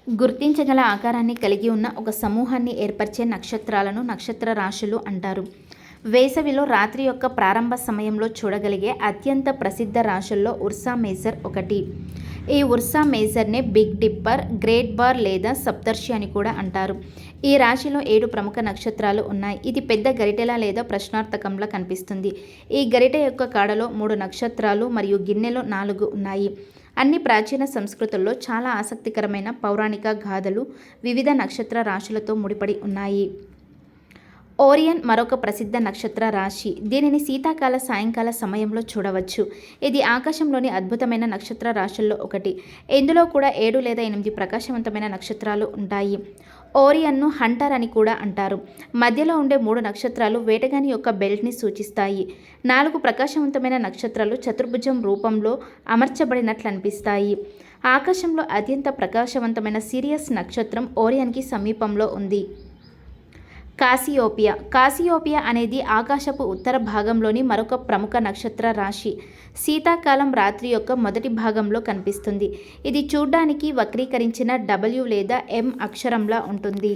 గుర్తించగల ఆకారాన్ని కలిగి ఉన్న ఒక సమూహాన్ని ఏర్పరిచే నక్షత్రాలను నక్షత్ర రాశులు అంటారు. వేసవిలో రాత్రి యొక్క ప్రారంభ సమయంలో చూడగలిగే అత్యంత ప్రసిద్ధ రాశుల్లో ఉర్సా మేజర్ ఒకటి. ఈ ఉర్సా మేజర్నే బిగ్ డిప్పర్, గ్రేట్ బార్ లేదా సప్తర్షి అని కూడా అంటారు. ఈ రాశిలో 7 ప్రముఖ నక్షత్రాలు ఉన్నాయి. ఇది పెద్ద గరిటెలా లేదా ప్రశ్నార్థకంలా కనిపిస్తుంది. ఈ గరిటె యొక్క కాడలో 3 నక్షత్రాలు మరియు గిన్నెలో 4 ఉన్నాయి. అన్ని ప్రాచీన సంస్కృతుల్లో చాలా ఆసక్తికరమైన పౌరాణిక గాథలు వివిధ నక్షత్ర రాశులతో ముడిపడి ఉన్నాయి. ఓరియన్ మరొక ప్రసిద్ధ నక్షత్ర రాశి. దీనిని శీతాకాల సాయంకాల సమయంలో చూడవచ్చు. ఇది ఆకాశంలోని అద్భుతమైన నక్షత్ర రాశుల్లో ఒకటి. ఇందులో కూడా 7 లేదా 8 ప్రకాశవంతమైన నక్షత్రాలు ఉంటాయి. ఓరియన్ను హంటర్ అని కూడా అంటారు. మధ్యలో ఉండే 3 నక్షత్రాలు వేటగాని యొక్క బెల్ట్ని సూచిస్తాయి. 4 ప్రకాశవంతమైన నక్షత్రాలు చతుర్భుజం రూపంలో అమర్చబడినట్లు అనిపిస్తాయి. ఆకాశంలో అత్యంత ప్రకాశవంతమైన సిరియస్ నక్షత్రం ఓరియన్కి సమీపంలో ఉంది. కాసియోపియా అనేది ఆకాశపు ఉత్తర భాగంలోని మరొక ప్రముఖ నక్షత్ర రాశి. శీతాకాలం రాత్రి యొక్క మొదటి భాగంలో కనిపిస్తుంది. ఇది చూడ్డానికి వక్రీకరించిన W లేదా M అక్షరంలా ఉంటుంది.